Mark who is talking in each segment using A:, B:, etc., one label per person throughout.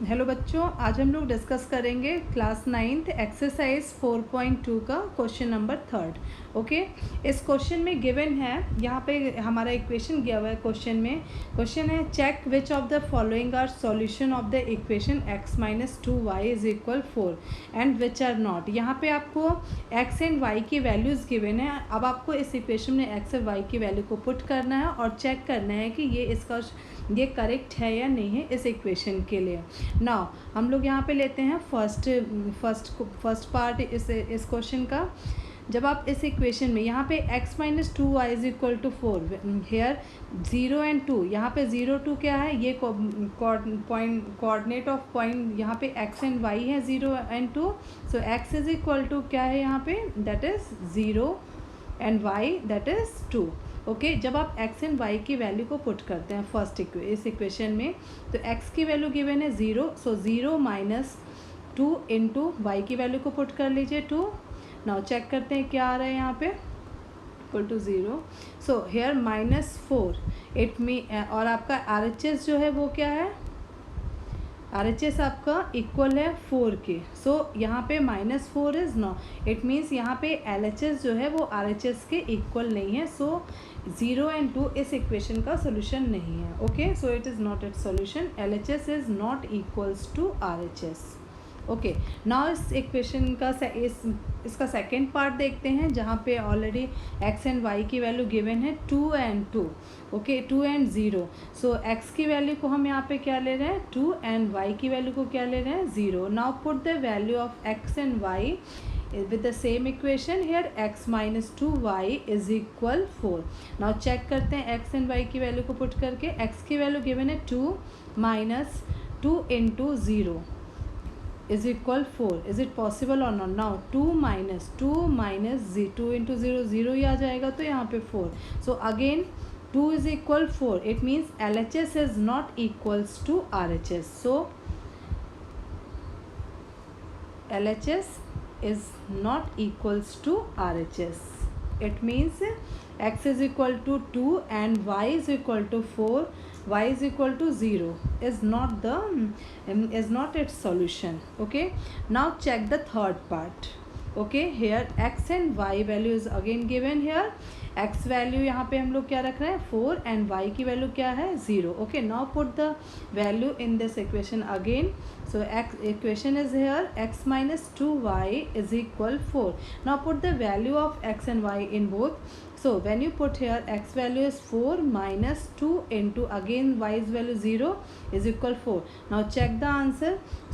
A: Hello बच्चों, आज हम लोग डिस्कस करेंगे क्लास 9th एक्सरसाइज 4.2 का क्वेश्चन नंबर 3। ओके, इस क्वेश्चन में गिवन है, यहाँ पे हमारा इक्वेशन दिया हुआ है। क्वेश्चन है check which of the following are solution of the equation x minus 2y is equal 4 and which are not. यहाँ पे आपको x एंड y की वैल्यूज़ गिवन है। अब आपको इस इक्वेशन में x और y की वैल्यू को पुट करना है और चेक करना है कि ये करेक्ट है या नहीं है इस इक्वेशन के लिए। नाउ हम लोग यहाँ पे लेते हैं फर्स्ट पार्ट इस क्वेश्चन का। जब आप इस इक्वेशन में यहाँ पे x minus 2y is equal to 4, here 0 and 2, यहाँ पे 0 2 क्या है, ये कोऑर्डिनेट ऑफ पॉइंट यहाँ पे x एंड y है 0 and 2। So x is equal to क्या है यहाँ पे, that is 0 and y that is 2। Okay, जब आप x एंड y की वैल्यू को पुट करते हैं इस इक्वेशन में, तो x की वैल्यू गिवन है 0, सो 0 माइनस 2 इंटू वाई की वैल्यू को पुट कर लीजिए 2। नाउ चेक करते हैं क्या आ रहा है यहाँ पे, equal to 0। So here -4 it me, और आपका RHS जो है वो क्या है, RHS आपका इक्वल है 4 के। सो यहाँ पे -4 इज़ नो, इट मीन्स यहाँ पे LHS जो है वो RHS के इक्वल नहीं है। सो 0 एंड 2 इस इक्वेशन का सोल्यूशन नहीं है। Okay, so it is not it solution, LHS is not equals to RHS। Okay, now इस इक्वेशन का इसका सेकेंड पार्ट देखते हैं, जहाँ पे ऑलरेडी x एंड y की वैल्यू गिवन है 2 and 2। Okay, 2 and 0। So x की वैल्यू को हम यहाँ पे क्या ले रहे हैं 2 एंड y की वैल्यू को क्या ले रहे हैं 0। Now put the value of x and y with the same equation here, x minus 2y is equal 4। now check करते हैं x and y की वैल्यू को पुट करके। x की वैल्यू गिवन है 2 minus 2 into 0 is equal 4। is it possible or not? now 2 minus 2 into 0 0 ही आ जाएगा, तो यहाँ पे 4। so again 2 is equal 4, it means LHS is not equals to RHS। so LHS is not equals to RHS। it means x is equal to 2 and y is equal to 4, y is equal to 0 is not its solution। okay, now check the third part। okay, here x and y value is again given here। x value यहाँ पे हम लोग क्या रख रहे हैं 4 and y की value क्या है 0। Okay, now put the value in this equation again. so x equation is here x minus 2y is equal 4। now put the value of x and y in both। so when you put here x value is 4 minus 2 into again y's value 0 is equal 4। now check the answer।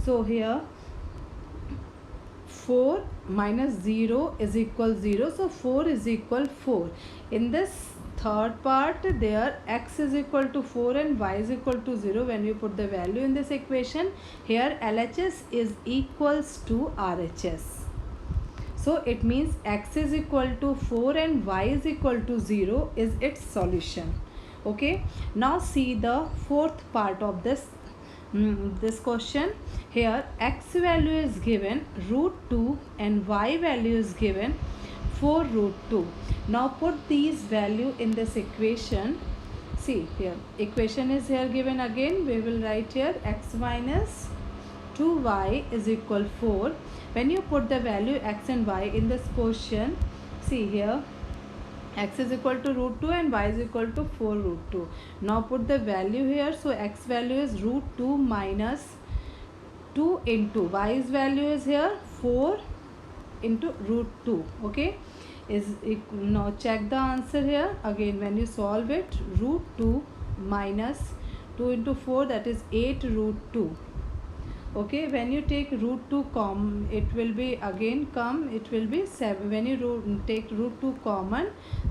A: so here 4 minus 0 is equal 0, so 4 is equal 4। in this third part there x is equal to 4 and y is equal to 0। when you put the value in this equation, here LHS is equals to RHS। so it means x is equal to 4 and y is equal to 0 is its solution। okay, now see the fourth part of this question। here x value is given √2 and y value is given 4√2। now put these value in this equation। see here equation is here given again, we will write here x minus 2y is equal 4। when you put the value x and y in this question, see here x is equal to √2 and y is equal to 4√2। now put the value here। so x value is √2 minus 2 into y's value is here 4 into √2। okay, now check the answer here again। when you solve it, √2 minus 2 into 4 that is 8√2। okay, when you take √2 it will be again it will be 7। when you take √2 common,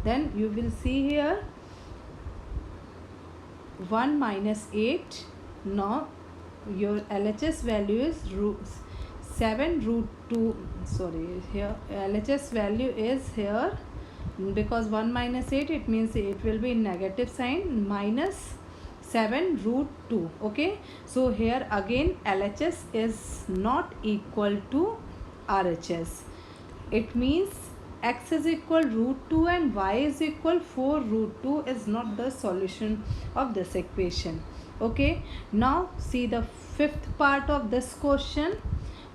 A: then you will see here 1 minus 8। now your LHS value is 7√2, sorry, here LHS value is here, because 1 minus 8 it means it will be negative sign, minus 7√2। okay, so here again LHS is not equal to RHS। it means x is equal √2 and y is equal 4√2 is not the solution of this equation। Okay, now see the fifth part of this question.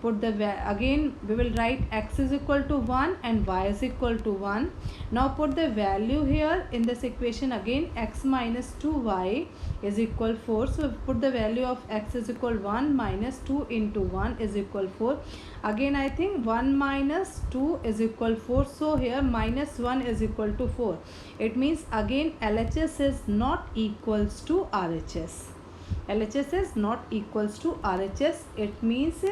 A: Put the again we will write x is equal to 1 and y is equal to 1. Now put the value here in this equation again, x minus 2y is equal 4. So put the value of x is equal 1 minus 2 into 1 is equal 4. Again I think 1 minus 2 is equal 4. So here minus 1 is equal to 4. It means again LHS is not equals to RHS. LHS is not equals to RHS. It means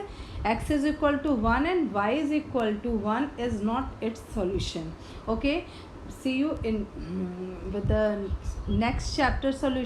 A: x is equal to 1 and y is equal to 1 is not its solution. Okay, see you in with the next chapter solution.